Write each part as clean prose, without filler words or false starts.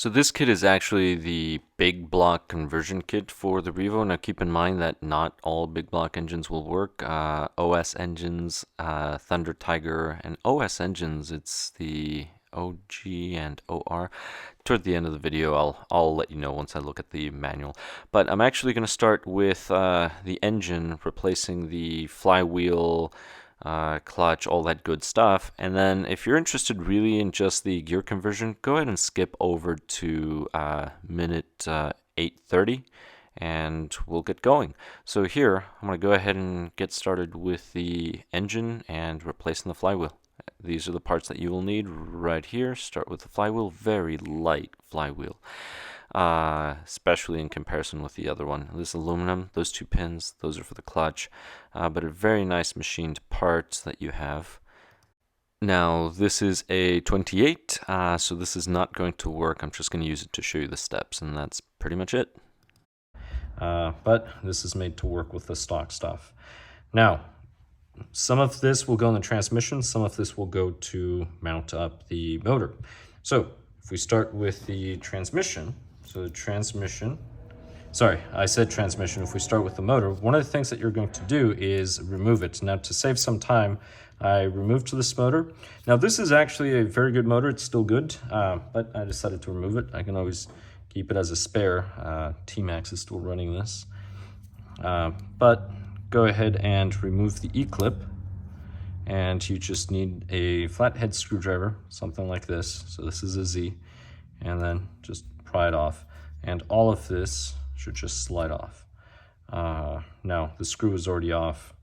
So this kit is actually the Big Block conversion kit for the Revo. Now keep in mind that not all Big Block engines will work. OS engines, Thunder Tiger, and OS engines, it's the OG and OR. Toward the end of the video, I'll let you know once I look at the manual. But I'm actually going to start with the engine, replacing the flywheel, clutch, all that good stuff. And then if you're interested really in just the gear conversion, go ahead and skip over to minute 8:30 and we'll get going. So here, I'm going to go ahead and get started with the engine and replacing the flywheel. These are the parts that you will need right here. Start with the flywheel, very light flywheel. Especially in comparison with the other one. This aluminum, those two pins, those are for the clutch, but a very nice machined part that you have. Now this is a 28, so this is not going to work. I'm just going to use it to show you the steps, and that's pretty much it. But this is made to work with the stock stuff. Now, some of this will go in the transmission, some of this will go to mount up the motor. So if we start with the transmission, so the transmission, sorry, I said transmission. If we start with the motor, one of the things that you're going to do is remove it. Now to save some time, I removed this motor. Now this is actually a very good motor. It's still good, but I decided to remove it. I can always keep it as a spare. T-Max is still running this. But go ahead and remove the E-clip. And you just need a flathead screwdriver, something like this. So this is a Z. And then just pry it off. And all of this should just slide off. Now, the screw is already off.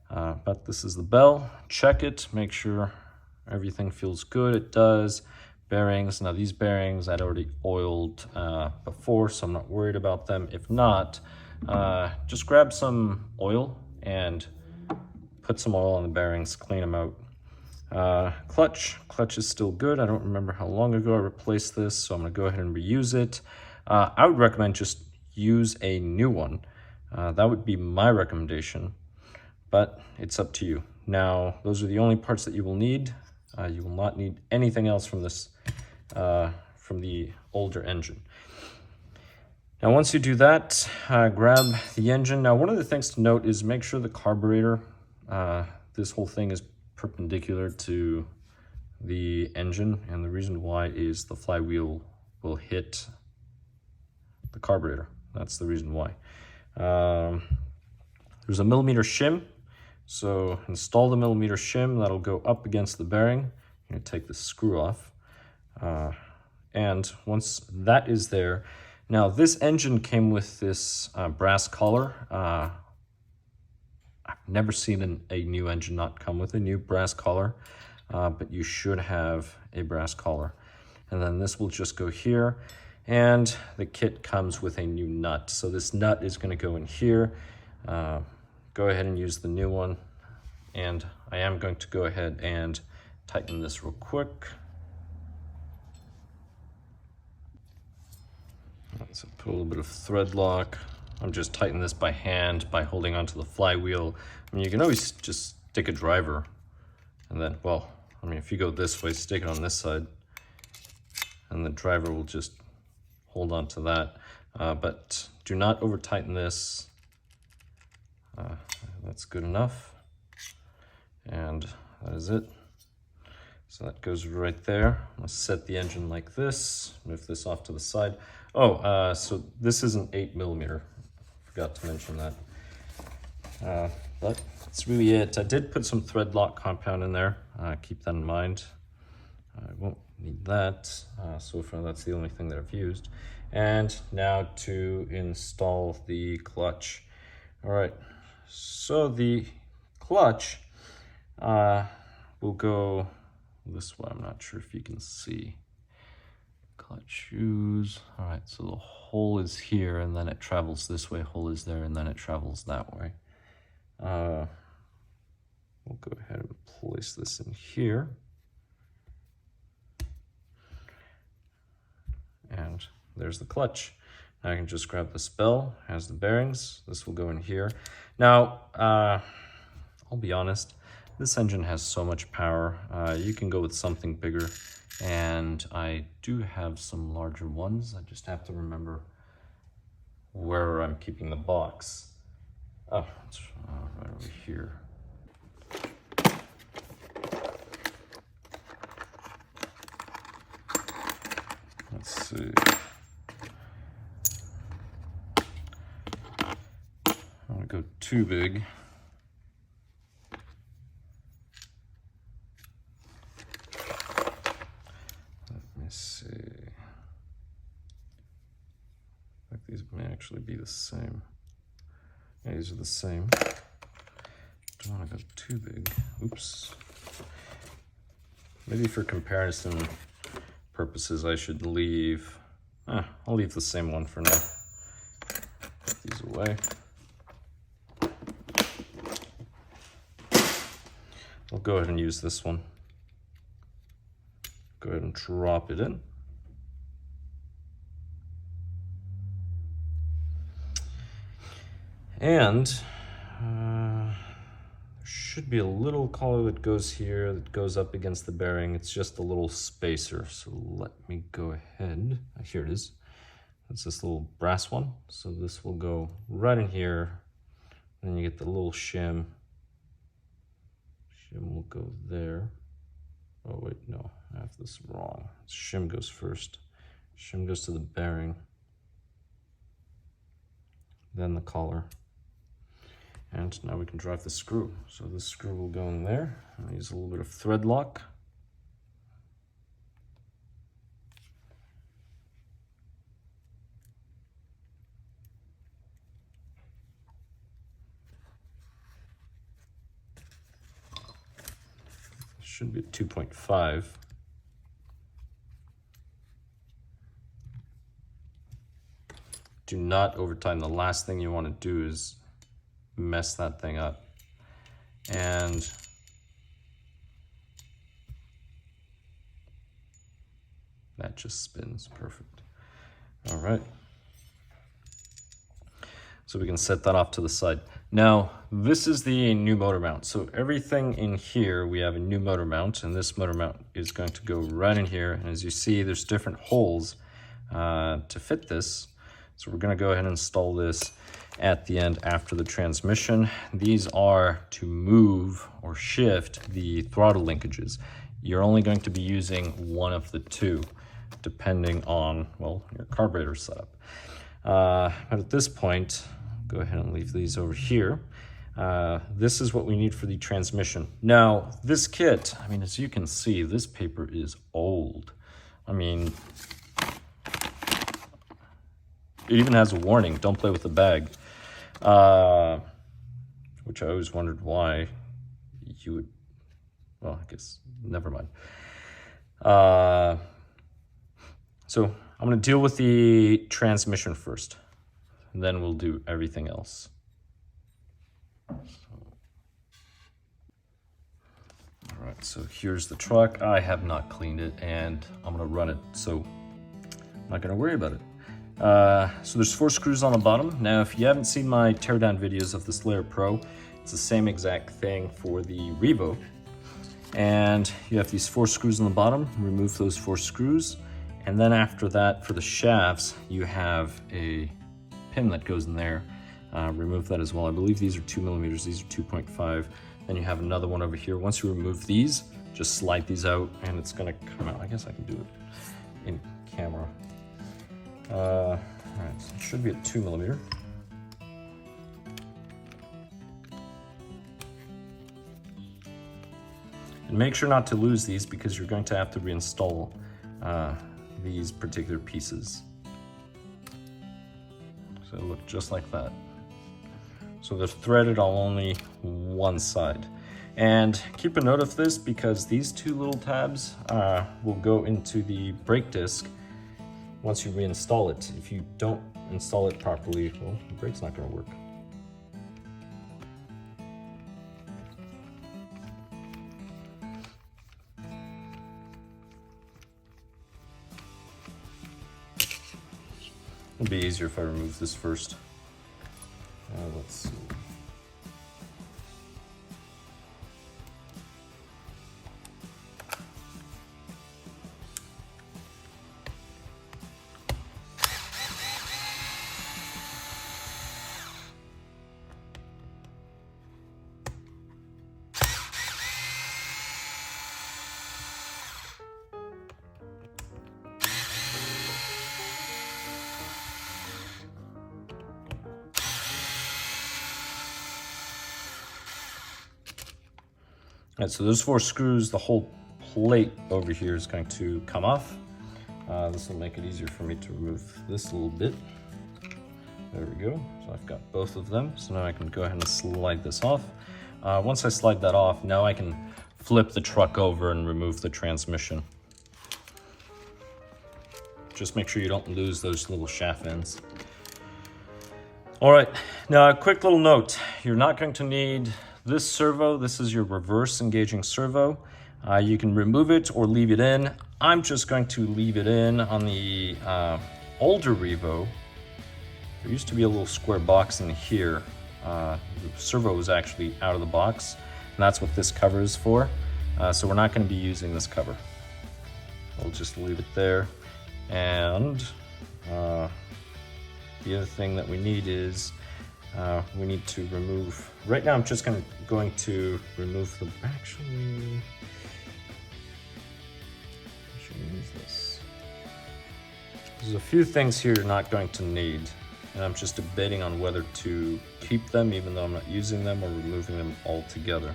But this is the bell. Check it, make sure everything feels good. It does. Bearings, now these bearings I'd already oiled before, so I'm not worried about them. If not, just grab some oil and put some oil on the bearings, clean them out. Clutch is still good. I don't remember how long ago I replaced this, so I'm gonna go ahead and reuse it. I would recommend just use a new one. That would be my recommendation, but it's up to you. Now, those are the only parts that you will need. You will not need anything else from this, from the older engine. Now, once you do that, grab the engine. Now, one of the things to note is make sure the carburetor, this whole thing is perpendicular to the engine, and the reason why is the flywheel will hit the carburetor. That's the reason why. There's a millimeter shim, so install the millimeter shim. That'll go up against the bearing. You're going to take the screw off, and once that is there, now this engine came with this brass collar. I've never seen a new engine not come with a new brass collar, but you should have a brass collar. And then this will just go here, and the kit comes with a new nut. So this nut is going to go in here. Go ahead and use the new one, and I am going to go ahead and tighten this real quick. So put a little bit of thread lock. I'm just tightening this by hand by holding onto the flywheel. I mean, you can always just stick a driver, and then, well, I mean, if you go this way, stick it on this side, and the driver will just hold on to that. But do not over tighten this. That's good enough, and that is it. So that goes right there. I'm gonna set the engine like this, move this off to the side. Oh, so this is an 8mm. Forgot to mention that. But that's really it. I did put some thread lock compound in there. Keep that in mind. I won't need that. So far, that's the only thing that I've used. And now to install the clutch. All right, so the clutch will go this way. I'm not sure if you can see. Clutch shoes. All right, so the hole is here, and then it travels this way. Hole is there, and then it travels that way. We'll go ahead and place this in here. And there's the clutch. Now I can just grab this bell, has the bearings. This will go in here. Now, I'll be honest, This engine has so much power. You can go with something bigger, and I do have some larger ones. I just have to remember where I'm keeping the box. Oh, it's right over here. Let's see. I don't want to go too big. Let me see. I think these may actually be the same. Yeah, these are the same. Don't want to go too big. Oops. Maybe for comparison purposes, I should leave. I'll leave the same one for now. Put these away. I'll go ahead and use this one. Go ahead and drop it in. And there should be a little collar that goes here, that goes up against the bearing. It's just a little spacer. So let me go ahead. Here it is. It's this little brass one. So this will go right in here. Then you get the little shim. Shim will go there. Oh wait, no, I have this wrong. Shim goes first. Shim goes to the bearing. Then the collar. And now we can drive the screw. So this screw will go in there. I'll use a little bit of thread lock. Should be at 2.5. Do not overtime. The last thing you want to do is mess that thing up. And that just spins perfect. All right. So we can set that off to the side. Now, this is the new motor mount. So everything in here, we have a new motor mount, and this motor mount is going to go right in here. And as you see, there's different holes to fit this. So we're gonna go ahead and install this at the end after the transmission. These are to move or shift the throttle linkages. You're only going to be using one of the two, depending on, well, your carburetor setup. But at this point, go ahead and leave these over here. This is what we need for the transmission. Now, this kit, I mean, as you can see, this paper is old. I mean, it even has a warning, don't play with the bag. Which I always wondered why you would, well, I guess, never mind. So I'm gonna deal with the transmission first, and then we'll do everything else. All right, so here's the truck. I have not cleaned it, and I'm gonna run it, so I'm not gonna worry about it. So there's 4 screws on the bottom. Now, if you haven't seen my teardown videos of this Layer Pro, it's the same exact thing for the Revo. And you have these 4 screws on the bottom. Remove those 4 screws. And then after that, for the shafts, you have a pin that goes in there. Remove that as well. I believe these are 2 millimeters. These are 2.5. Then you have another one over here. Once you remove these, just slide these out and it's gonna come out. I guess I can do it in camera. All right, so it should be at 2 millimeter. And make sure not to lose these because you're going to have to reinstall these particular pieces. So it'll look just like that. So they're threaded on only one side. And keep a note of this because these 2 little tabs will go into the brake disc once you reinstall it. If you don't install it properly, well, the brake's not gonna work. It'll be easier if I remove this first. Let's see. right, so those 4 screws, the whole plate over here is going to come off. This will make it easier for me to remove this a little bit. There we go. So I've got both of them. So now I can go ahead and slide this off. Once I slide that off, now I can flip the truck over and remove the transmission. Just make sure you don't lose those little shaft ends. All right, now a quick little note. You're not going to need this servo. This is your reverse engaging servo. You can remove it or leave it in. I'm just going to leave it in. On the older Revo, there used to be a little square box in here. The servo was actually out of the box, and that's what this cover is for. So we're not going to be using this cover. We'll just leave it there. And the other thing that we need is we need to remove. Right now, I'm just going to remove the. Actually, I should use this. There's a few things here you're not going to need, and I'm just debating on whether to keep them, even though I'm not using them, or removing them altogether.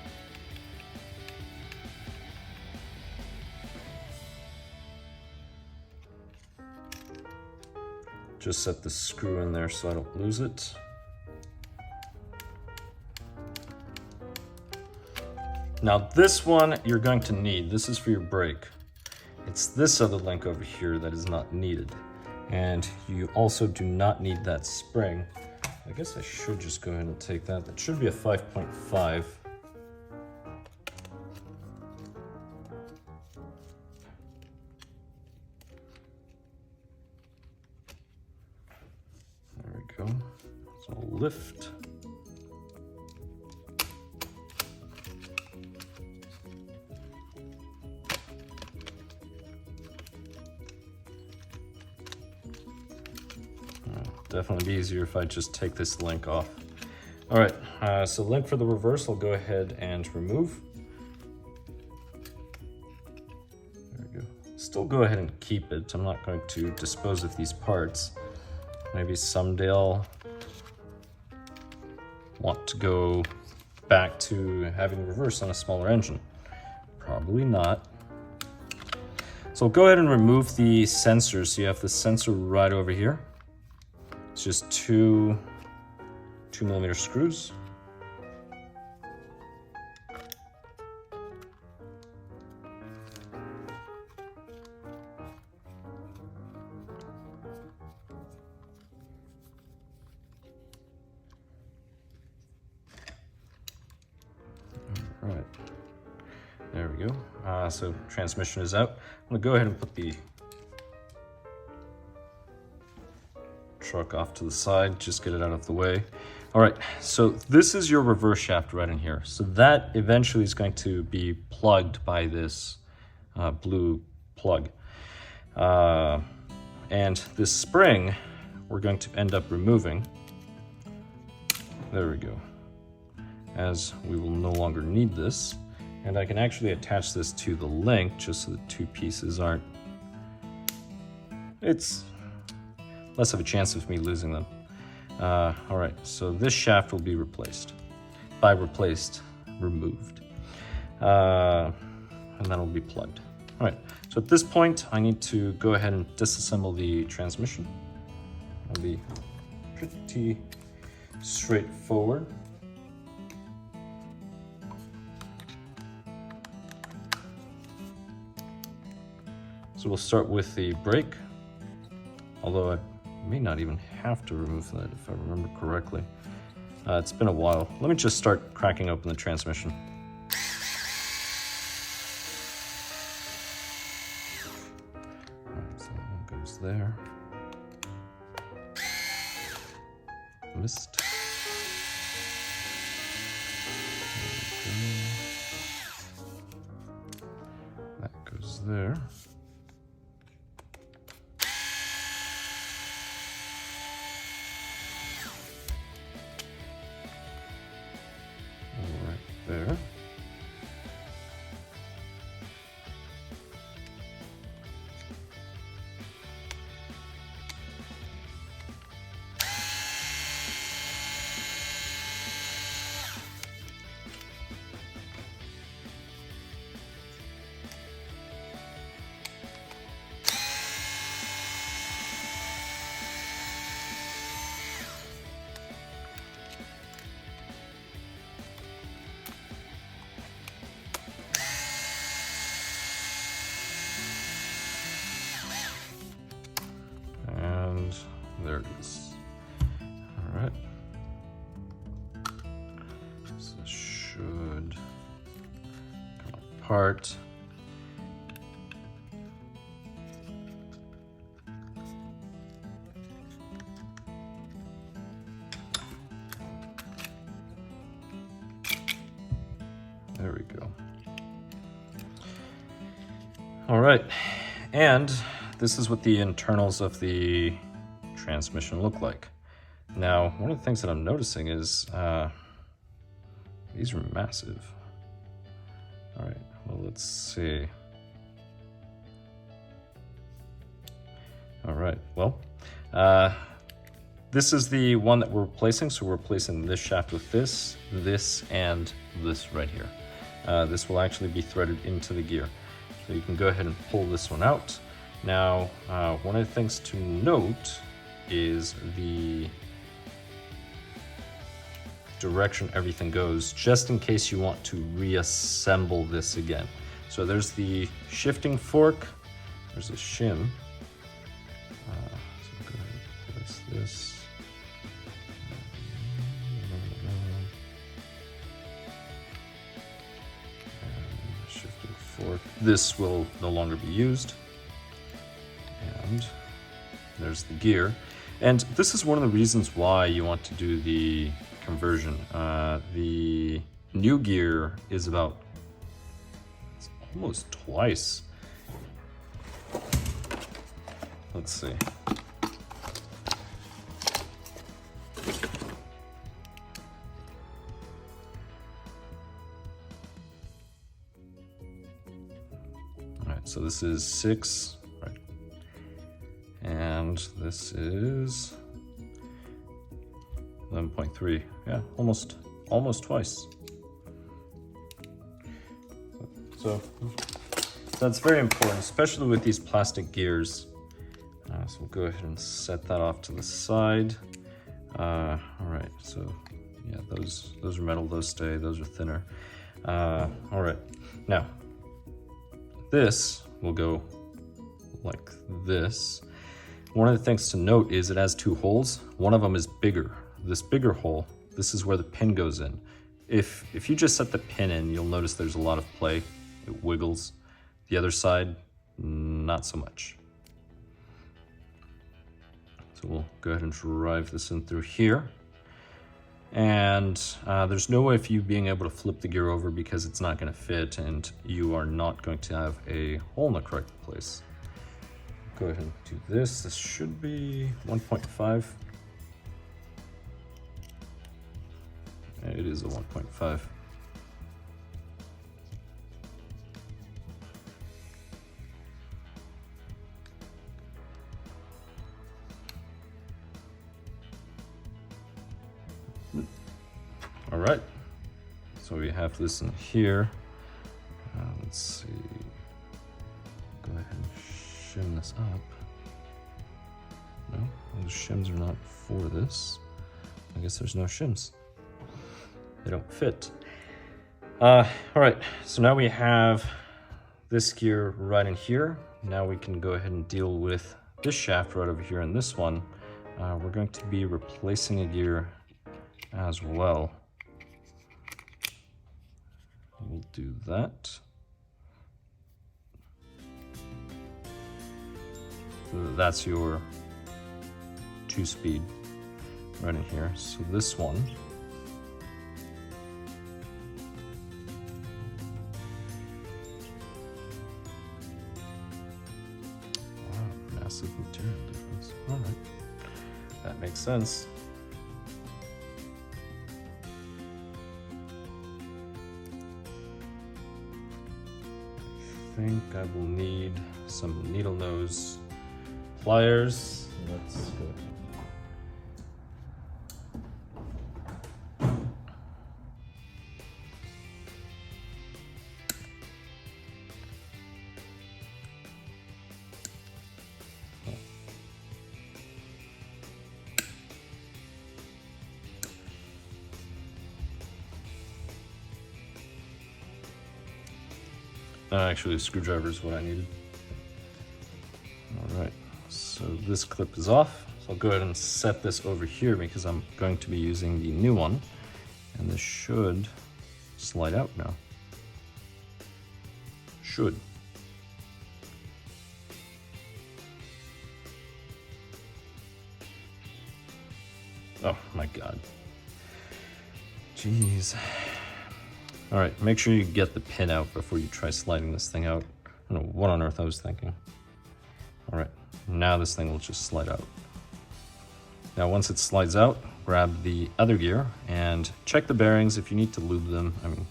Just set the screw in there so I don't lose it. Now this one you're going to need. This is for your brake. It's this other link over here that is not needed. And you also do not need that spring. I guess I should just go ahead and take that. That should be a 5.5. There we go. So we'll lift. Definitely be easier if I just take this link off. All right, so link for the reverse, I'll go ahead and remove. There we go. Still go ahead and keep it. I'm not going to dispose of these parts. Maybe someday I'll want to go back to having reverse on a smaller engine. Probably not. So I'll go ahead and remove the sensors. So you have the sensor right over here. It's just two 2mm screws. All right, there we go. So transmission is out. I'm gonna go ahead and put the truck off to the side, just get it out of the way. All right, so this is your reverse shaft right in here. So that eventually is going to be plugged by this blue plug. And this spring, we're going to end up removing. There we go. As we will no longer need this. And I can actually attach this to the link just so the two pieces aren't, it's less of a chance of me losing them. All right, so this shaft will be replaced. By replaced, removed. And then it'll be plugged. All right, so at this point, I need to go ahead and disassemble the transmission. It'll be pretty straightforward. So we'll start with the brake, although I may not even have to remove that if I remember correctly. It's been a while. Let me just start cracking open the transmission. All right, so that one goes there. Missed. That goes there. There. it is. All right. So this should come apart. There we go. All right, and this is what the internals of the transmission look like. Now, one of the things that I'm noticing is these are massive. All right, well, let's see. All right, well, this is the one that we're replacing, so we're replacing this shaft with this, and this right here. This will actually be threaded into the gear. So you can go ahead and pull this one out. Now, one of the things to note is the direction everything goes, just in case you want to reassemble this again. So there's the shifting fork, there's a shim. So go ahead and place this. This will no longer be used. And there's the gear. And this is one of the reasons why you want to do the conversion. The new gear is about almost twice. Let's see. So this is 6, right? And this is 11.3. Yeah, almost twice. So that's very important, especially with these plastic gears. So we'll go ahead and set that off to the side. All right, so yeah, those are metal, those stay, those are thinner. All right, now this will go like this. One of the things to note is it has 2 holes. One of them is bigger. This bigger hole, this is where the pin goes in. If you just set the pin in, you'll notice there's a lot of play. It wiggles. The other side, not so much. So we'll go ahead and drive this in through here. And there's no way of you being able to flip the gear over because it's not going to fit and you are not going to have a hole in the correct place. Go ahead and do this. This should be 1.5. It is a 1.5. All right, so we have this in here. Let's see, go ahead and shim this up. No, those shims are not for this. I guess there's no shims. They don't fit. All right, so now we have this gear right in here. Now we can go ahead and deal with this shaft right over here and this one. We're going to be replacing a gear as well. We'll do that. So that's your 2-speed right in here. So this one, wow, massive material difference. All right, that makes sense. I think I will need some needle nose pliers. Let's go. Actually, a screwdriver is what I needed. All right, so this clip is off, So I'll go ahead and set this over here because I'm going to be using the new one. And this should slide out now. Should. Oh my God. Jeez. All right, make sure you get the pin out before you try sliding this thing out. I don't know what on earth I was thinking. All right, now this thing will just slide out. Now once it slides out, grab the other gear and check the bearings if you need to lube them. I mean,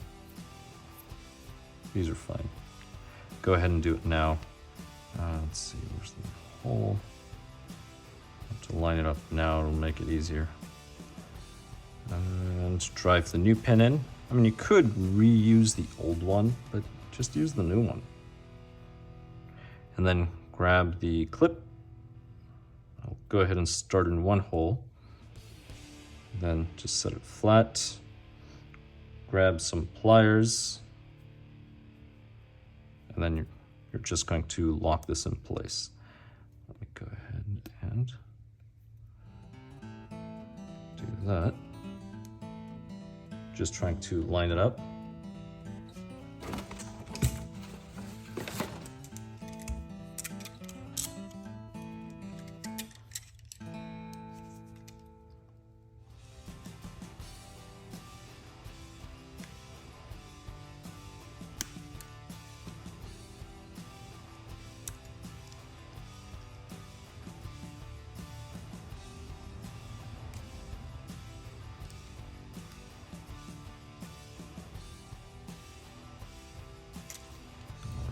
these are fine. Go ahead and do it now. Let's see, where's the hole? Have to line it up now, it'll make it easier. And drive the new pin in. I mean, you could reuse the old one, but just use the new one. And then grab the clip. I'll go ahead and start in one hole. Then just set it flat. Grab some pliers. And then you're just going to lock this in place. Let me go ahead and do that. Just trying to line it up.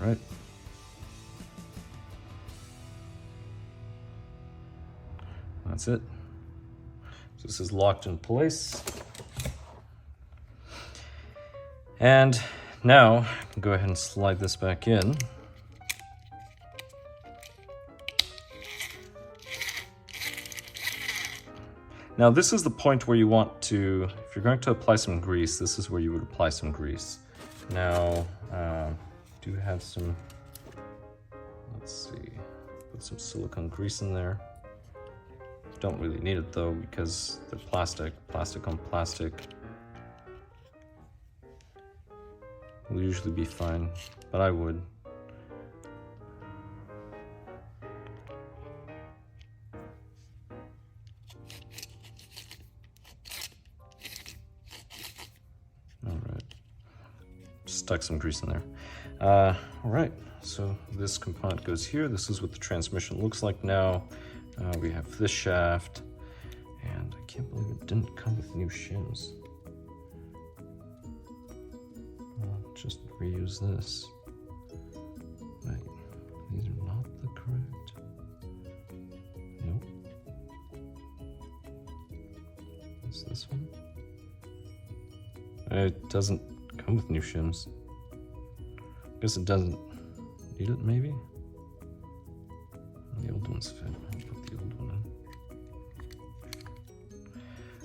Right. That's it. So this is locked in place. And now I can go ahead and slide this back in. Now this is the point where you want to, if you're going to apply some grease, this is where you would apply some grease. Now, do have some, let's see, put some silicone grease in there. Don't really need it though because they're plastic on plastic. Will usually be fine, but I would. All right, stuck some grease in there. All right, so this component goes here. This is what the transmission looks like now. We have this shaft, and I can't believe it didn't come with new shims. I'll just reuse this. Wait, these are not the correct. Nope. Is this one? It doesn't come with new shims. Guess it doesn't need it, maybe? The old ones fit. I'll put the old one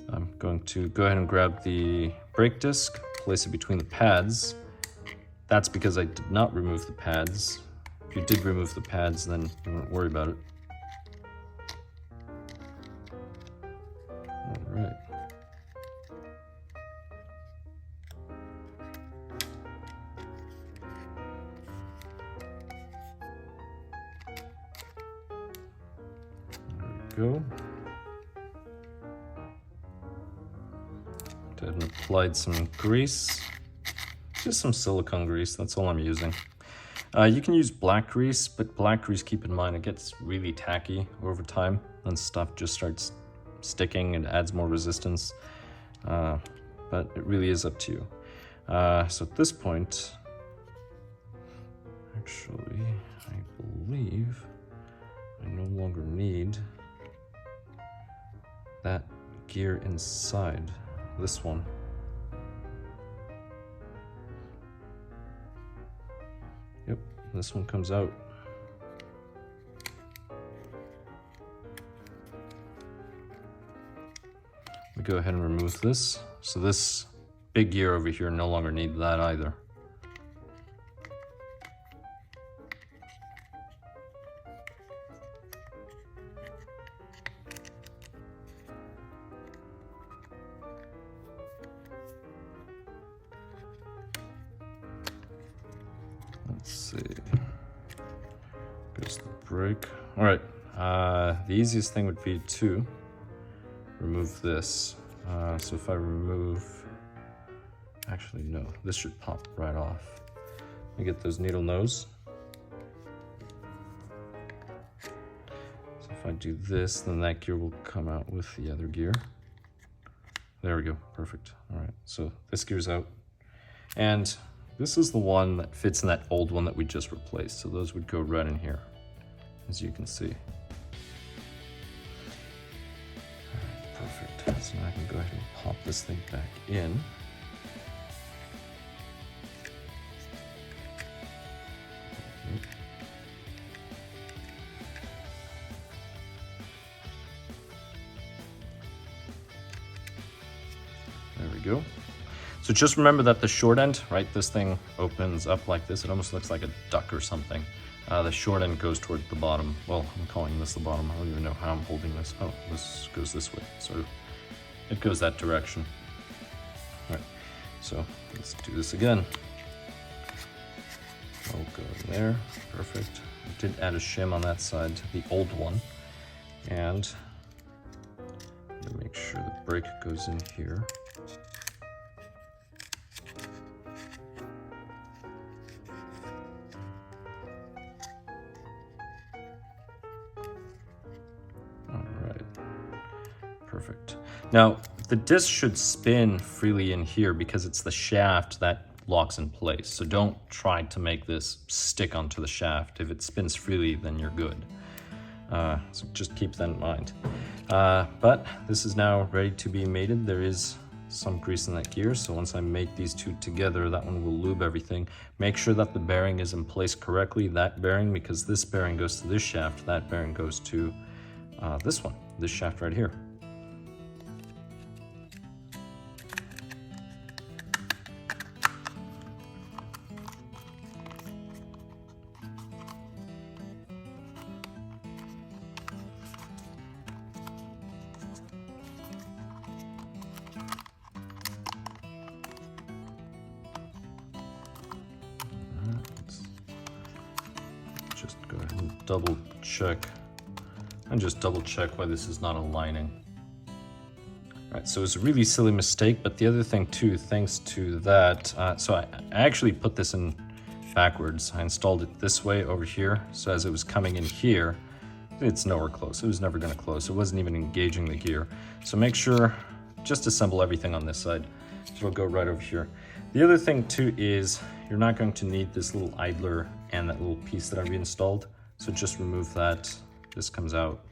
in. I'm going to go ahead and grab the brake disc, place it between the pads. That's because I did not remove the pads. If you did remove the pads, then you wouldn't worry about it. All right. Go. Go ahead and applied some grease, just some silicone grease, that's all I'm using. You can use black grease, but black grease, keep in mind, it gets really tacky over time and stuff just starts sticking and adds more resistance, but it really is up to you. So at this point, actually, I believe I no longer need that gear inside this one. Yep, this one comes out. We go ahead and remove this. So this big gear over here no longer needs that either. see. Goes the brake. All right. The easiest thing would be to remove this. So if I remove, actually no, this should pop right off. Let me get those needle nose. So if I do this, then that gear will come out with the other gear. There we go, perfect. All right, so this gear's out. And this is the one that fits in that old one that we just replaced. So those would go right in here, as you can see. All right, perfect. So now I can go ahead and pop this thing back in. There we go. So just remember that the short end, right, this thing opens up like this. It almost looks like a duck or something. The short end goes toward the bottom. Well, I'm calling this the bottom. I don't even know how I'm holding this. Oh, this goes this way. So it goes that direction. All right, so let's do this again. I'll go in there, perfect. I did add a shim on that side, the old one. And make sure the brake goes in here. Perfect. Now, the disc should spin freely in here because it's the shaft that locks in place. So don't try to make this stick onto the shaft. If it spins freely, then you're good. So just keep that in mind. But this is now ready to be mated. There is some grease in that gear. So once I mate these two together, that one will lube everything. Make sure that the bearing is in place correctly. That bearing, because this bearing goes to this shaft, that bearing goes to this one, this shaft right here. Just go ahead and double check, and just double check why this is not aligning. All right, so it's a really silly mistake, but the other thing too, thanks to that, so I actually put this in backwards. I installed it this way over here, so as it was coming in here, it's nowhere close. It was never gonna close. It wasn't even engaging the gear. So make sure, just assemble everything on this side. So it'll go right over here. The other thing too is you're not going to need this little idler and that little piece that I reinstalled. So just remove that. This comes out.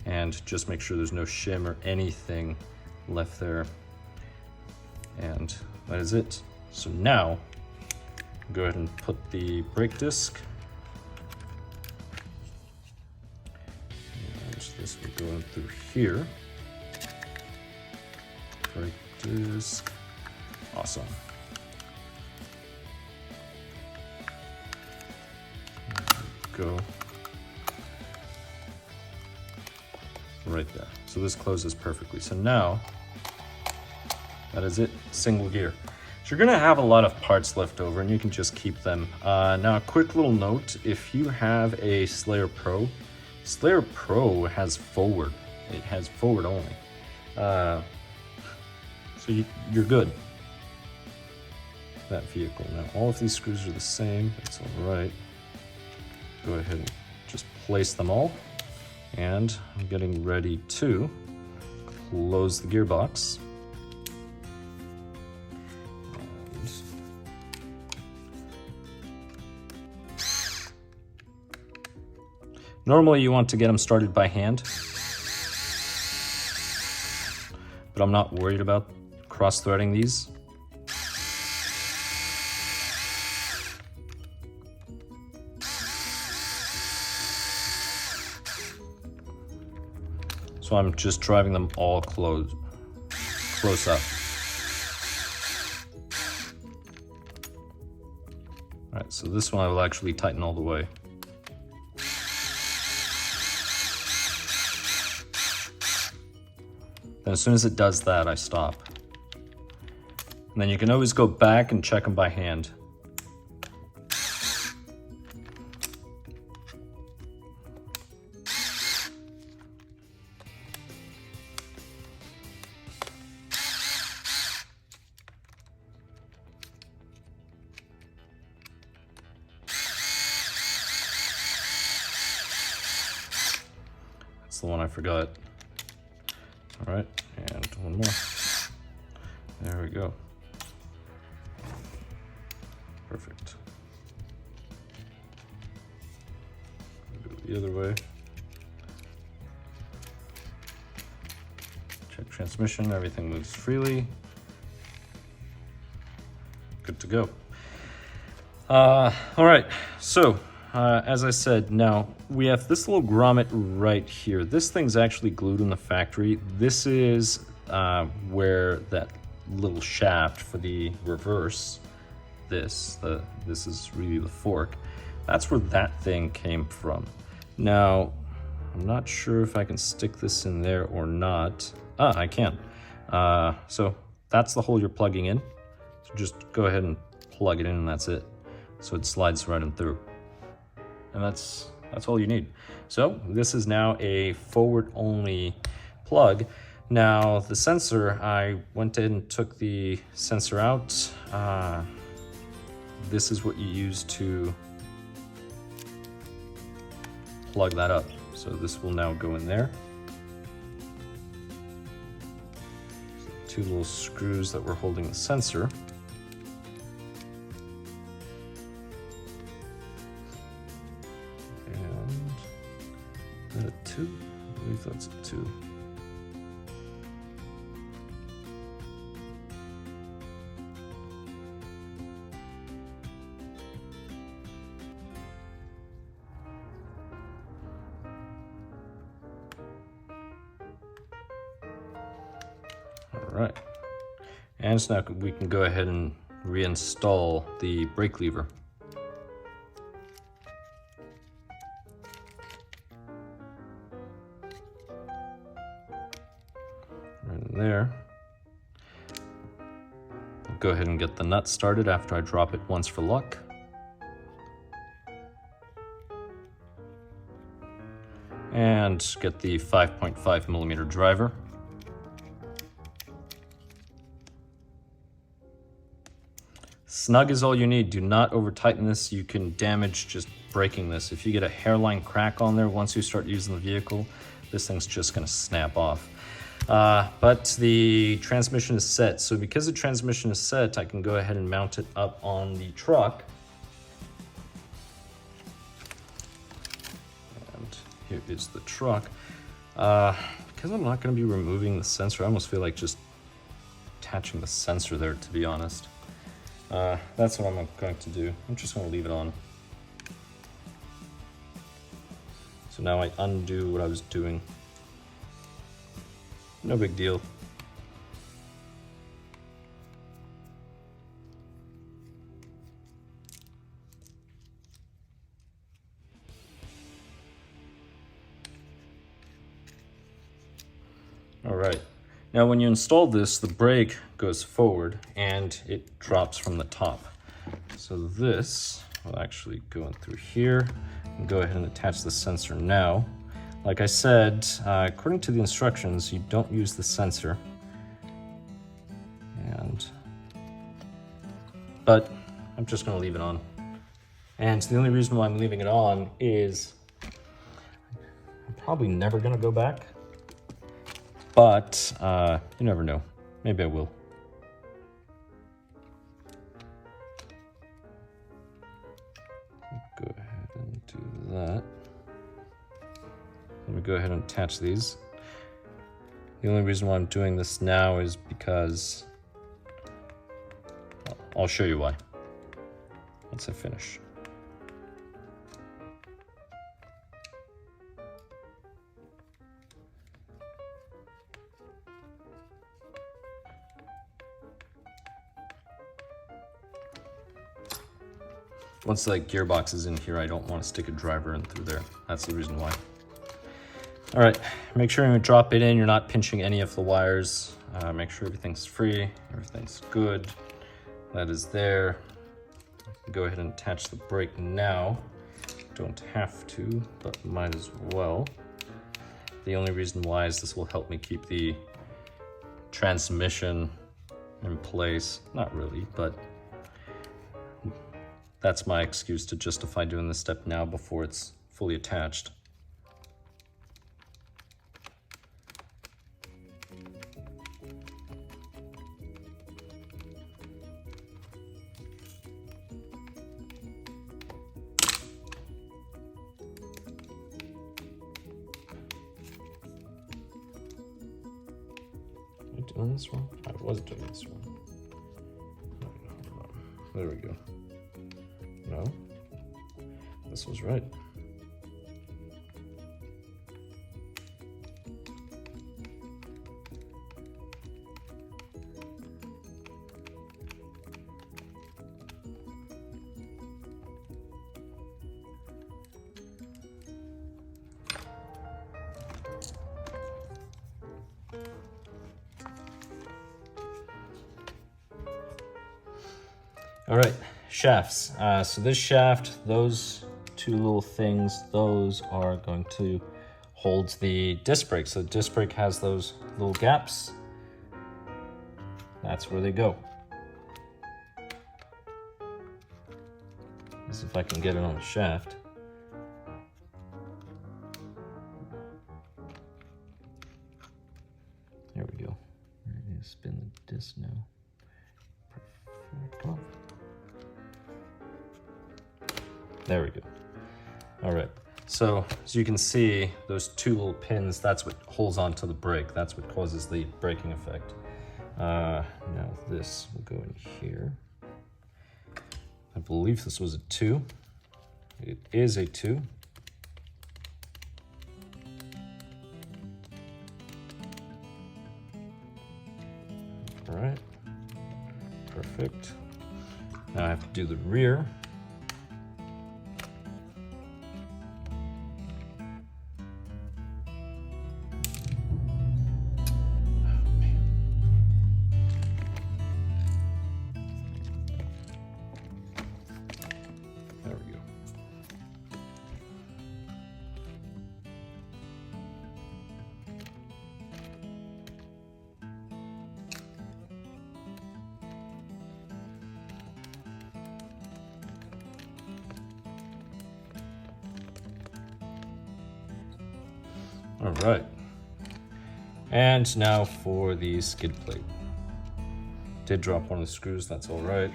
And just make sure there's no shim or anything left there. And that is it. So now, go ahead and put the brake disc. And this will go in through here. Brake disc. Awesome. Go right there. So this closes perfectly. So now, that is it, single gear. So you're gonna have a lot of parts left over and you can just keep them. Now a quick little note, if you have a Slayer Pro has forward. It has forward only. So you're good. That vehicle. Now all of these screws are the same, that's all right. Go ahead and just place them all. And I'm getting ready to close the gearbox. Normally you want to get them started by hand, but I'm not worried about cross-threading these. So I'm just driving them all close up. All right, so this one I will actually tighten all the way. Then as soon as it does that, I stop. And then you can always go back and check them by hand. That's the one I forgot. All right, and one more. There we go. Perfect. Go the other way. Check transmission, everything moves freely. Good to go. All right, so as I said, now we have this little grommet right here. This thing's actually glued in the factory. This is where that little shaft for the reverse, this is really the fork. That's where that thing came from. Now, I'm not sure if I can stick this in there or not. I can. So that's the hole you're plugging in. So just go ahead and plug it in and that's it. So it slides right in through. And that's all you need. So this is now a forward only plug. Now the sensor, I went in and took the sensor out. This is what you use to plug that up. So this will now go in there. So 2 little screws that were holding the sensor. And is that a 2? I believe that's a 2. All right, and so now we can go ahead and reinstall the brake lever. Right in there. I'll go ahead and get the nut started after I drop it once for luck. And get the 5.5mm driver. Snug is all you need. Do not over tighten this. You can damage just breaking this. If you get a hairline crack on there once you start using the vehicle, this thing's just gonna snap off. But the transmission is set. So because the transmission is set, I can go ahead and mount it up on the truck. And here is the truck. Because I'm not gonna be removing the sensor, I almost feel like just attaching the sensor there, to be honest. That's what I'm going to do. I'm just going to leave it on. So now I undo what I was doing. No big deal. All right. Now when you install this, the brake goes forward and it drops from the top. So this will actually go in through here and go ahead and attach the sensor now. Like I said, according to the instructions, you don't use the sensor. But I'm just gonna leave it on. And the only reason why I'm leaving it on is I'm probably never gonna go back. But you never know. Maybe I will. Go ahead and do that. Let me go ahead and attach these. The only reason why I'm doing this now is because I'll show you why once I finish. Once the gearbox is in here, I don't want to stick a driver in through there. That's the reason why. All right, make sure you drop it in. You're not pinching any of the wires. Make sure everything's free, everything's good. That is there. Go ahead and attach the brake now. Don't have to, but might as well. The only reason why is this will help me keep the transmission in place. Not really, but that's my excuse to justify doing this step now before it's fully attached. doing this wrong? I was doing this wrong. Hold on. There we go. No, this was right. All right, shafts. So this shaft, those two little things, those are going to hold the disc brake. So the disc brake has those little gaps. That's where they go. As if I can get it on the shaft. There we go. I'm gonna spin the disc now. Perfect. Come on. There we go. All right. So as you can see, those two little pins, that's what holds onto the brake. That's what causes the braking effect. Now this will go in here. I believe this was a 2. It is a 2. All right. Perfect. Now I have to do the rear. All right, and now for the skid plate. Did drop one of the screws, that's all right.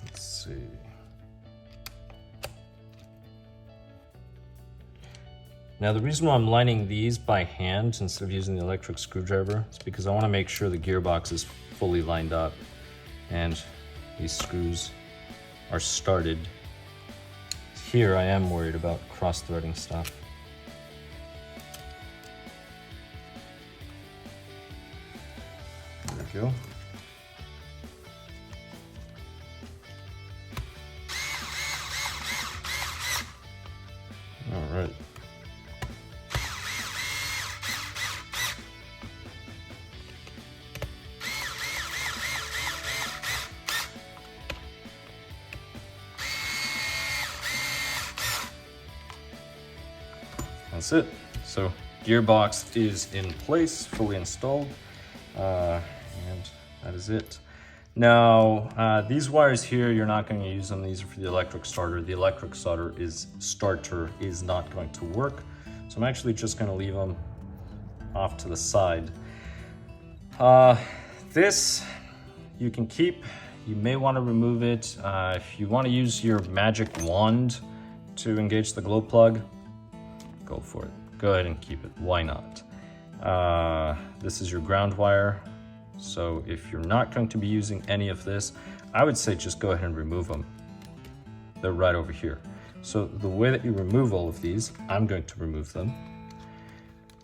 Let's see. Now the reason why I'm lining these by hand instead of using the electric screwdriver is because I want to make sure the gearbox is fully lined up and these screws are started. Here I am worried about cross-threading stuff. There we go. All right. That's it. So gearbox is in place, fully installed, and that is it. Now these wires here, you're not going to use them. These are for the electric starter. The electric starter is not going to work, so I'm actually just going to leave them off to the side. This you can keep. You may want to remove it if you want to use your magic wand to engage the glow plug. Go for it. Go ahead and keep it. Why not? This is your ground wire. So if you're not going to be using any of this, I would say just go ahead and remove them. They're right over here. So the way that you remove all of these, I'm going to remove them,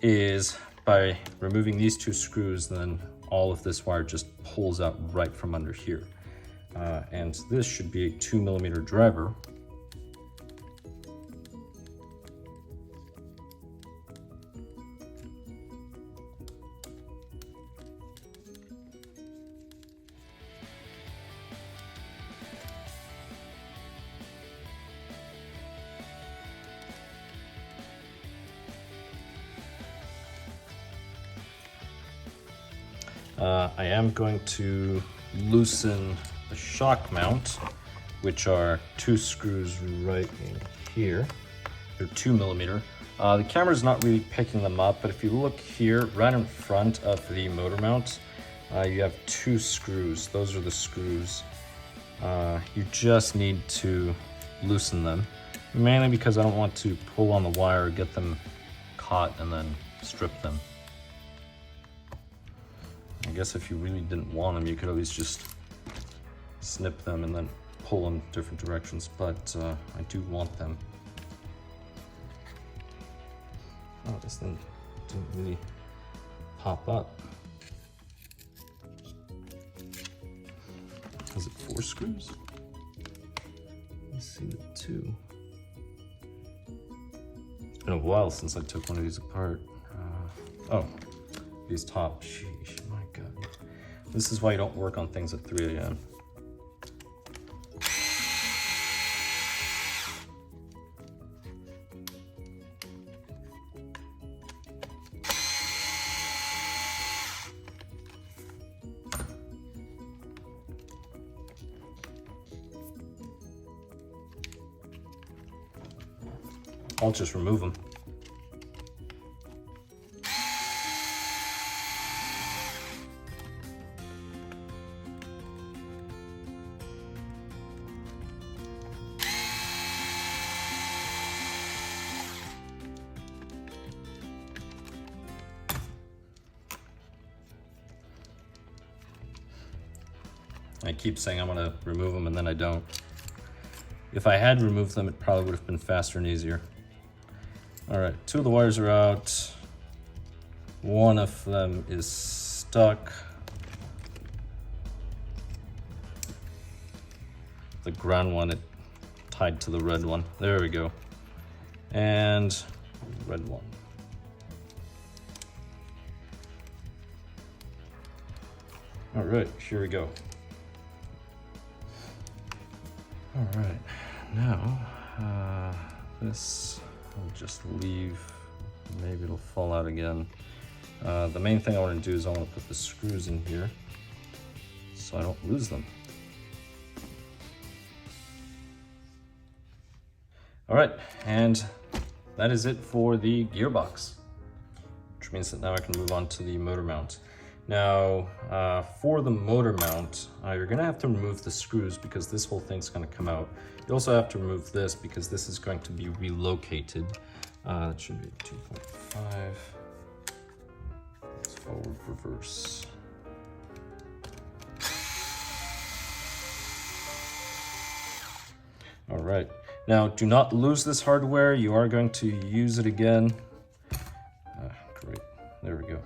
is by removing these two screws. Then all of this wire just pulls out right from under here. And this should be a 2mm driver. I am going to loosen the shock mount, which are 2 screws right in here. They're 2mm. The camera's not really picking them up, but if you look here, right in front of the motor mount, you have 2 screws. Those are the screws. You just need to loosen them, mainly because I don't want to pull on the wire or get them hot and then strip them. I guess if you really didn't want them, you could always just snip them and then pull in different directions, but I do want them. Oh, this thing didn't really pop up. Is it 4 screws? Let's see the 2. It's been a while since I took one of these apart. Oh, these top. Sheesh, my God. This is why you don't work on things at 3 a.m. I'll just remove them. I keep saying I'm gonna remove them and then I don't. If I had removed them, it probably would have been faster and easier. All right, 2 of the wires are out. 1 of them is stuck. The ground one, it tied to the red one. There we go. And red one. All right, here we go. All right, now this I'll just leave. Maybe it'll fall out again. The main thing I want to do is I want to put the screws in here so I don't lose them. All right, and that is it for the gearbox, which means that now I can move on to the motor mount. Now, for the motor mount, you're gonna have to remove the screws because this whole thing's gonna come out. You also have to remove this because this is going to be relocated. It should be 2.5. It's forward, reverse. All right, now do not lose this hardware. You are going to use it again. Great, there we go.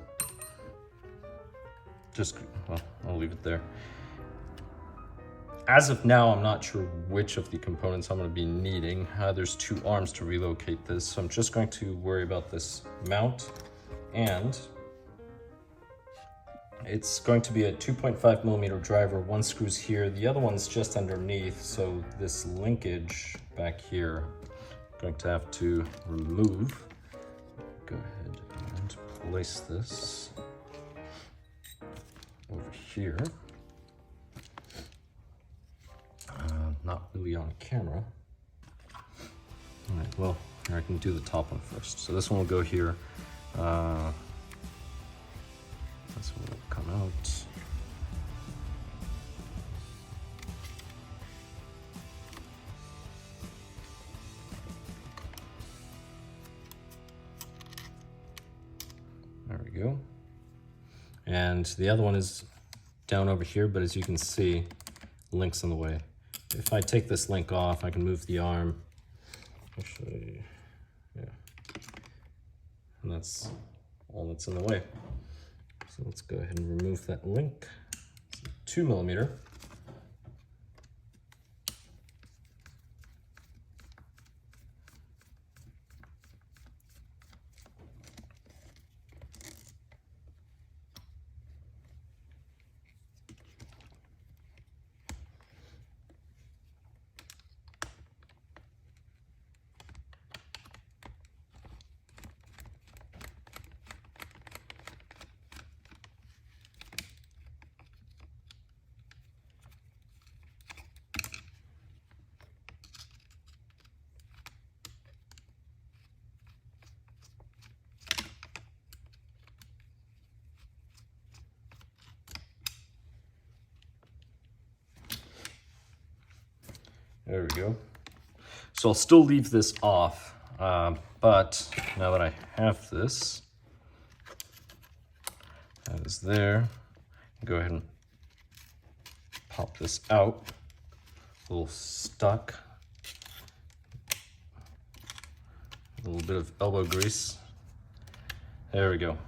Well, I'll leave it there. As of now, I'm not sure which of the components I'm going to be needing. There's 2 arms to relocate this, so I'm just going to worry about this mount, and it's going to be a 2.5 millimeter driver. 1 screw's here, the other one's just underneath, so this linkage back here, I'm going to have to remove. Go ahead and place this over here. Not really on camera. All right, well, here I can do the top one first. So this one will go here. This one will come out. There we go. And the other one is down over here, but as you can see, link's in the way. If I take this link off, I can move the arm. Actually, yeah. And that's all that's in the way. So let's go ahead and remove that link. It's 2 millimeter. There we go. So I'll still leave this off But now that I have this, that is there. Go ahead and pop this out. A little stuck. A little bit of elbow grease. There we go.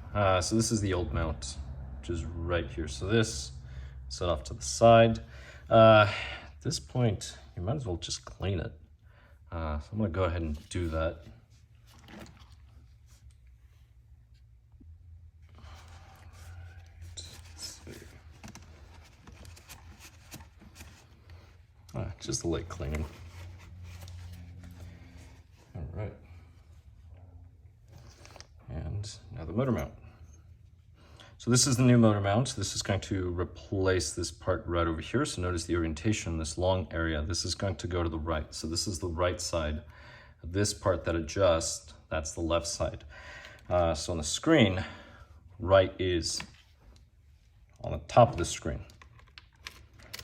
So this is the old mount, which is right here. So this, set off to the side. At this point, you might as well just clean it. So I'm gonna go ahead and do that. Just a light cleaning. All right. And now the motor mount. So this is the new motor mount. This is going to replace this part right over here. So notice the orientation, this long area. This is going to go to the right. So this is the right side. This part that adjusts, that's the left side. So on the screen, right is on the top of the screen.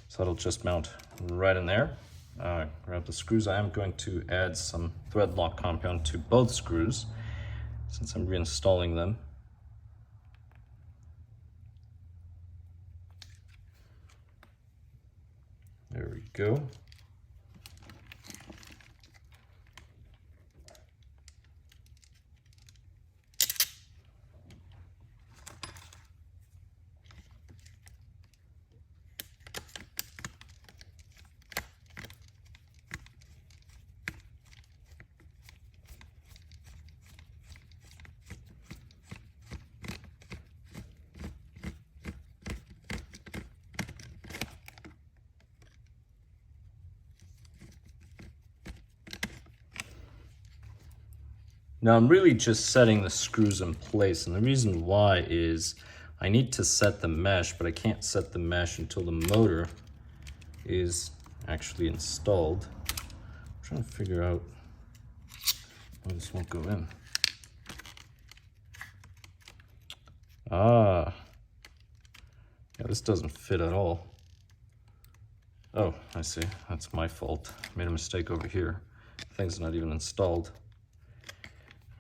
So it'll just mount right in there. Grab the screws. I am going to add some thread lock compound to both screws since I'm reinstalling them. There we go. Now I'm really just setting the screws in place, and the reason why is I need to set the mesh, but I can't set the mesh until the motor is actually installed. I'm trying to figure out why this won't go in. Yeah, this doesn't fit at all. Oh, I see, that's my fault. I made a mistake over here. The thing's not even installed.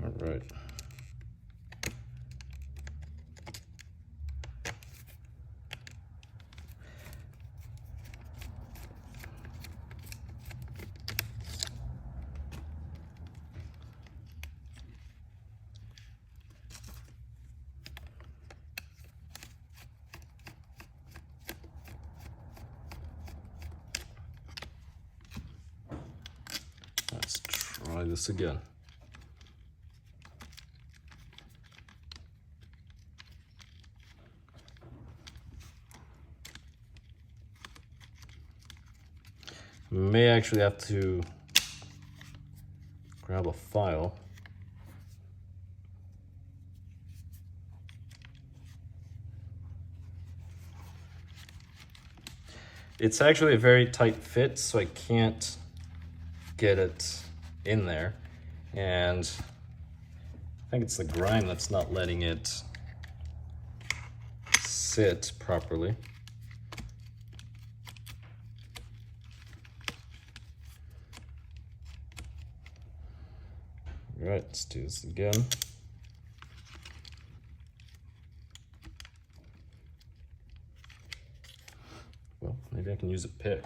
All right. Let's try this again. May actually have to grab a file. It's actually a very tight fit, so I can't get it in there. And I think it's the grime that's not letting it sit properly. All right, let's do this again. Well, maybe I can use a pick.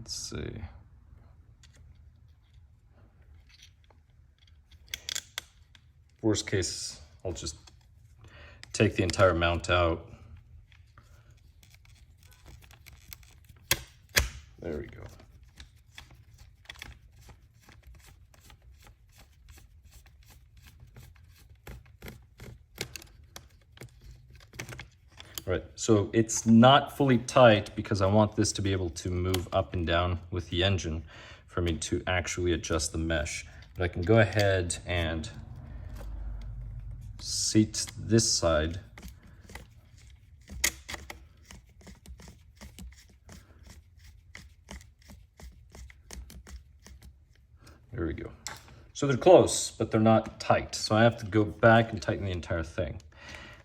Let's see. Worst case, I'll just take the entire mount out. There we go. Right, so it's not fully tight because I want this to be able to move up and down with the engine for me to actually adjust the mesh. But I can go ahead and seat this side There we go. So they're close, but they're not tight. So I have to go back and tighten the entire thing.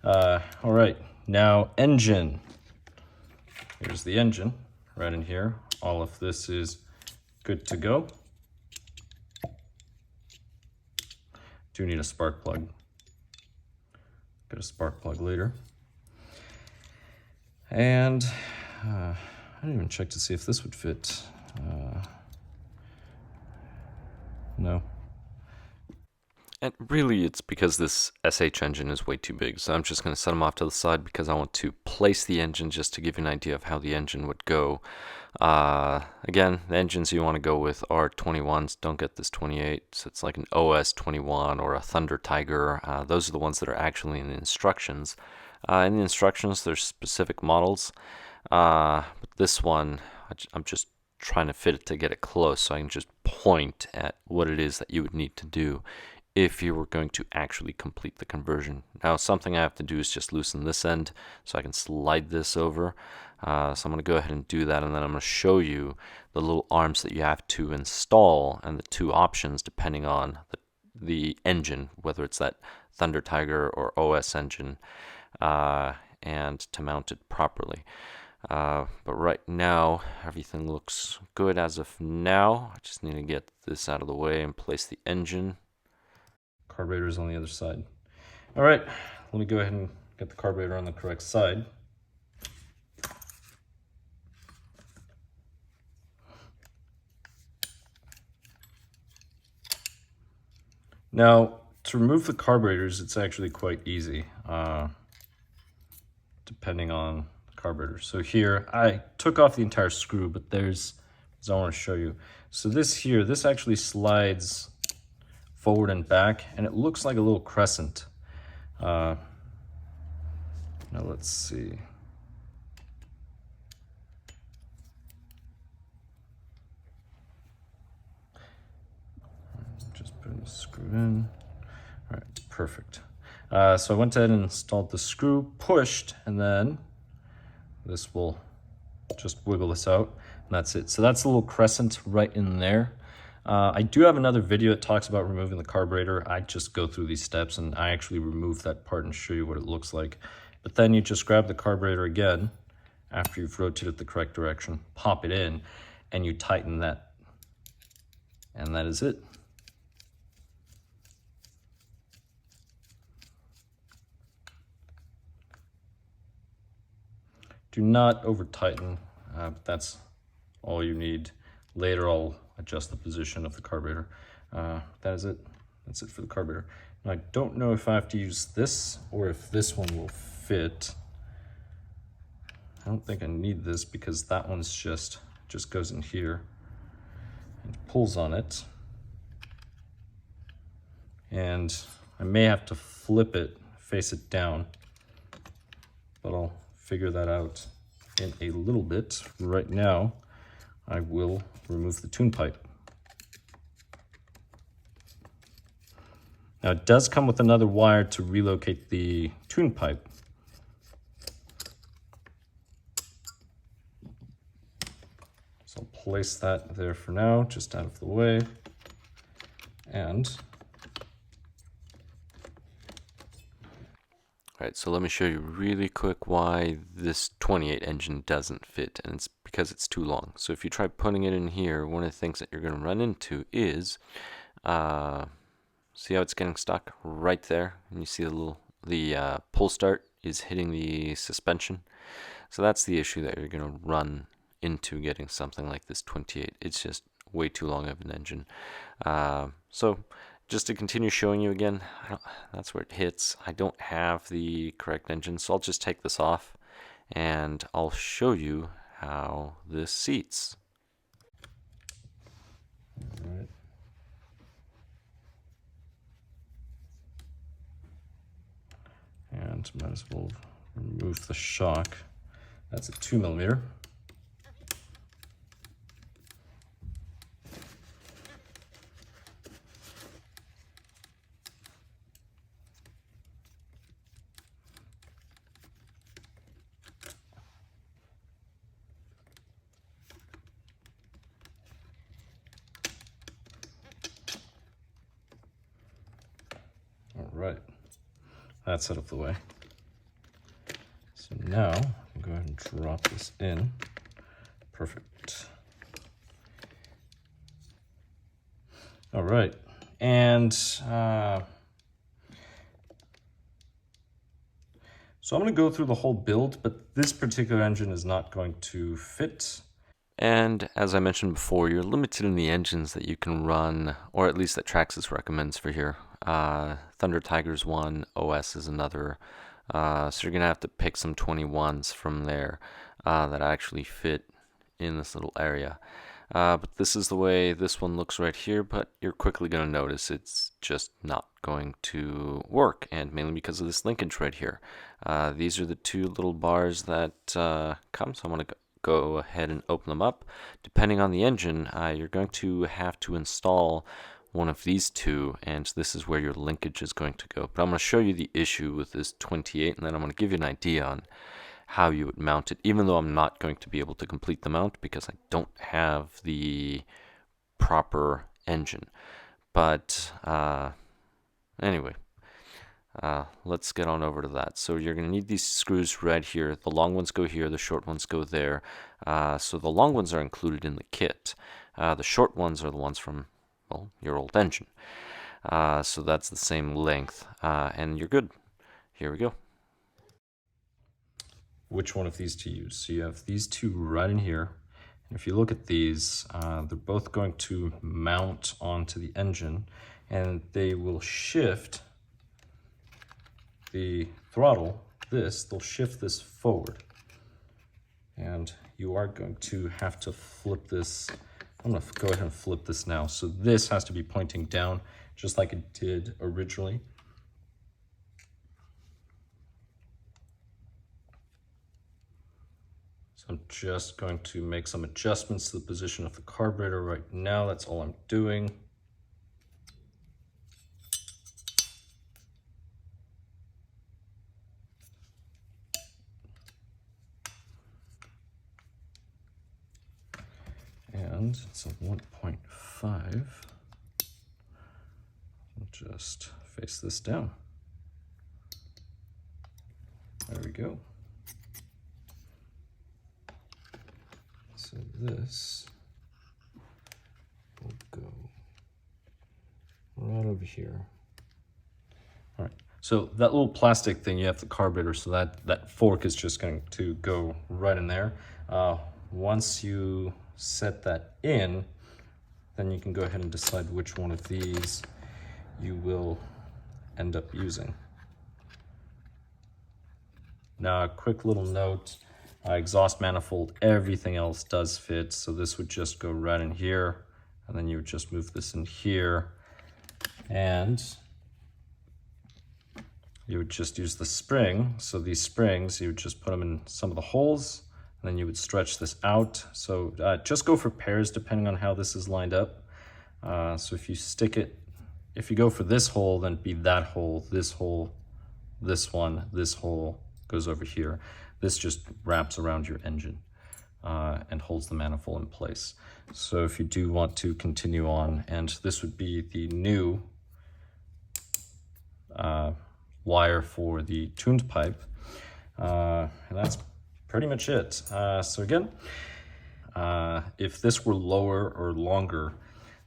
All right, now engine. Here's the engine right in here. All of this is good to go. Do need a spark plug. Get a spark plug later. And I didn't even check to see if this would fit. No. And really, it's because this SH engine is way too big, so I'm just going to set them off to the side because I want to place the engine just to give you an idea of how the engine would go. Again, the engines you want to go with are 21s. Don't get this 28. So it's like an OS 21 or a Thunder Tiger. Those are the ones that are actually in the instructions. In the instructions, there's specific models. But this one, I'm just trying to fit it to get it close so I can just point at what it is that you would need to do if you were going to actually complete the conversion. Now, something I have to do is just loosen this end so I can slide this over. So I'm going to go ahead and do that, and then I'm going to show you the little arms that you have to install and the two options depending on the engine, whether it's that Thunder Tiger or OS engine, and to mount it properly. But right now, everything looks good as of now. I just need to get this out of the way and place the engine. Carburetor is on the other side. All right, let me go ahead and get the carburetor on the correct side. Now, to remove the carburetors, it's actually quite easy, depending on the carburetor. So here, I took off the entire screw, but there's, as I want to show you. So this here, this actually slides forward and back, and it looks like a little crescent. Now let's see. Just putting the screw in. All right, perfect. So I went ahead and installed the screw, pushed, and then this will just wiggle this out, and that's it. So that's a little crescent right in there. I do have another video that talks about removing the carburetor. I just go through these steps and I actually remove that part and show you what it looks like. But then you just grab the carburetor again after you've rotated the correct direction, pop it in, and you tighten that. And that is it. Do not over tighten, that's all you need. Later I'll adjust the position of the carburetor. That is it. That's it for the carburetor. Now, I don't know if I have to use this or if this one will fit. I don't think I need this because that one's just goes in here and pulls on it. And I may have to flip it, face it down, but I'll figure that out in a little bit. Right now, I will remove the tune pipe. Now it does come with another wire to relocate the tune pipe. So I'll place that there for now, just out of the way. And All right, so let me show you really quick why this 28 engine doesn't fit, and it's because it's too long. So if you try putting it in here, one of the things that you're going to run into is, see how it's getting stuck right there? And you see the pull start is hitting the suspension. So that's the issue that you're going to run into getting something like this 28. It's just way too long of an engine. So just to continue showing you again, that's where it hits. I don't have the correct engine, so I'll just take this off and I'll show you how this seats. all right. And might as well remove the shock. That's a 2mm. right, that's out of the way. So now I'll go ahead and drop this in. Perfect. All right, and so I'm going to go through the whole build, but this particular engine is not going to fit. And as I mentioned before, you're limited in the engines that you can run, or at least that Traxxas recommends for here. Thunder Tiger's one, OS is another. So you're going to have to pick some 21s from there that actually fit in this little area. But this is the way this one looks right here, but you're quickly going to notice it's just not going to work, and mainly because of this linkage right here. These are the two little bars that come, so I'm going to go ahead and open them up. Depending on the engine, you're going to have to install one of these two, and this is where your linkage is going to go. But I'm going to show you the issue with this 28, and then I'm going to give you an idea on how you would mount it, even though I'm not going to be able to complete the mount because I don't have the proper engine. But anyway, let's get on over to that. So you're going to need these screws right here. The long ones go here, the short ones go there. So the long ones are included in the kit. The short ones are the ones from, well, your old engine. So that's the same length, and you're good. Here we go. Which one of these to use? So you have these two right in here. And if you look at these, they're both going to mount onto the engine, and they will shift the throttle, they'll shift this forward. And you are going to have to flip this. I'm going to go ahead and flip this now. So this has to be pointing down just like it did originally. So I'm just going to make some adjustments to the position of the carburetor right now. That's all I'm doing. And it's a 1.5. I'll just face this down. There we go. So this will go right over here. All right, so that little plastic thing, you have the carburetor, so that fork is just going to go right in there. Once you set that in, then you can go ahead and decide which one of these you will end up using. Now, a quick little note, exhaust manifold, everything else does fit, so this would just go right in here, and then you would just move this in here, and you would just use the spring. So these springs, you would just put them in some of the holes, and then you would stretch this out. So just go for pairs depending on how this is lined up. So if you stick it, if you go for this hole, then it'd be that hole, this hole, this one, this hole goes over here. This just wraps around your engine and holds the manifold in place. So if you do want to continue on, and this would be the new wire for the tuned pipe, and that's pretty much it. So again, if this were lower or longer,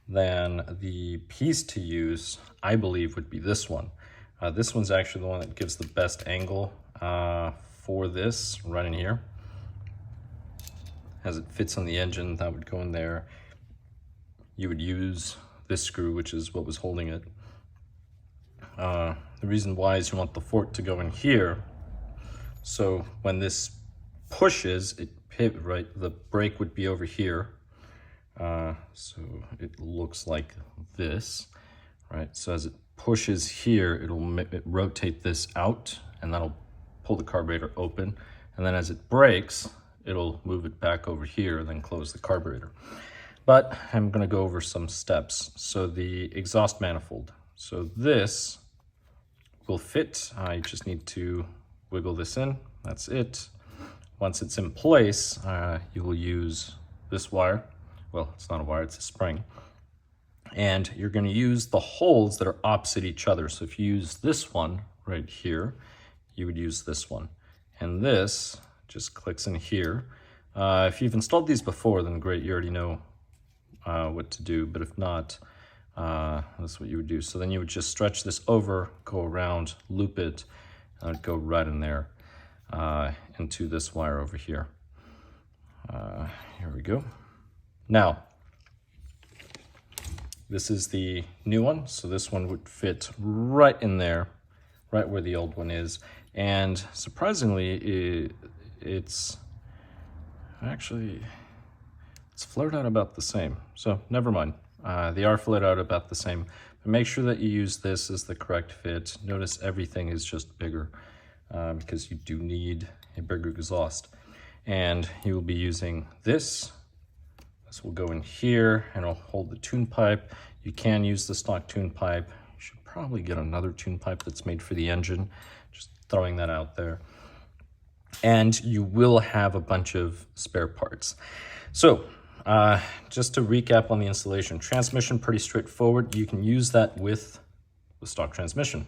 then the piece to use, I believe, would be this one. This one's actually the one that gives the best angle for this right in here. As it fits on the engine, that would go in there. You would use this screw, which is what was holding it. The reason why is you want the fork to go in here, so when this pushes, it pivot, right? The brake would be over here. So it looks like this, right? So as it pushes here, it'll rotate this out, and that'll pull the carburetor open. And then as it brakes, it'll move it back over here and then close the carburetor. But I'm gonna go over some steps. So the exhaust manifold. So this will fit. I just need to wiggle this in, that's it. Once it's in place, you will use this wire. Well, it's not a wire, it's a spring. And you're going to use the holes that are opposite each other. So if you use this one right here, you would use this one. And this just clicks in here. If you've installed these before, then great, you already know what to do. But if not, that's what you would do. So then you would just stretch this over, go around, loop it, and it would go right in there into this wire over here. Here we go. Now, this is the new one, so this one would fit right in there, right where the old one is. And surprisingly, it's flared out about the same. So never mind, they are flared out about the same. But make sure that you use this as the correct fit. Notice everything is just bigger because you do need a bigger exhaust. And you will be using this. This will go in here and it'll hold the tune pipe. You can use the stock tune pipe. You should probably get another tune pipe that's made for the engine. Just throwing that out there. And you will have a bunch of spare parts. So just to recap on the installation, transmission pretty straightforward. You can use that with the stock transmission.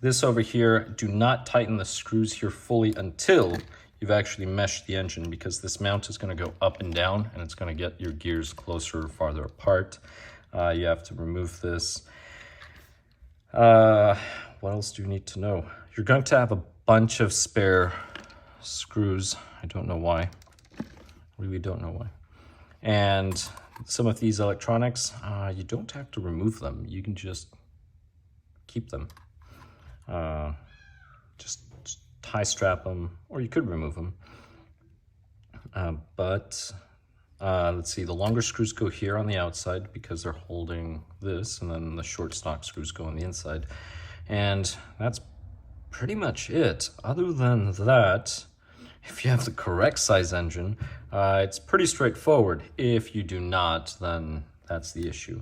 This over here, do not tighten the screws here fully until you've actually meshed the engine, because this mount is going to go up and down and it's going to get your gears closer or farther apart. You have to remove this. What else do you need to know? You're going to have a bunch of spare screws. I don't know why. Really don't know why. And some of these electronics, you don't have to remove them. You can just keep them. Just tie strap them, or you could remove them. Let's see, the longer screws go here on the outside because they're holding this, and then the short stock screws go on the inside. And that's pretty much it. Other than that, if you have the correct size engine, it's pretty straightforward. If you do not, then that's the issue.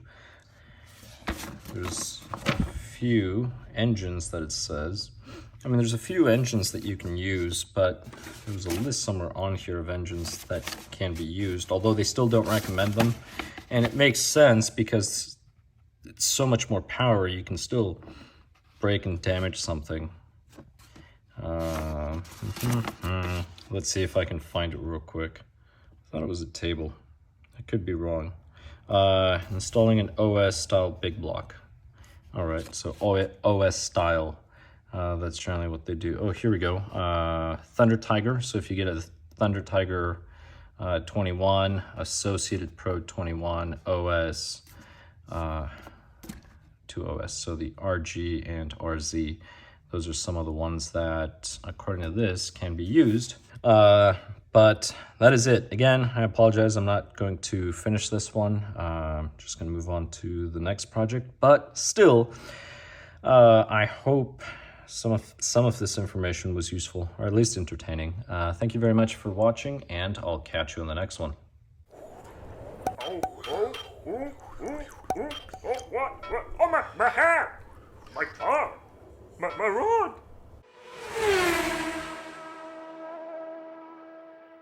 There's a few engines that it says. I mean, there's a few engines that you can use, but there's a list somewhere on here of engines that can be used, although they still don't recommend them. And it makes sense because it's so much more power, you can still break and damage something. Let's see if I can find it real quick. I thought it was a table. I could be wrong. Installing an OS style big block. All right, so OS style. That's generally what they do. Oh, here we go. Thunder Tiger. So if you get a Thunder Tiger 21, Associated Pro 21, OS, 2OS. So the RG and RZ. Those are some of the ones that, according to this, can be used. But that is it. Again, I apologize. I'm not going to finish this one. I'm just going to move on to the next project. But still, I hope some of this information was useful, or at least entertaining. Thank you very much for watching, and I'll catch you in the next one. What? Oh, my hair! My tongue! My rod!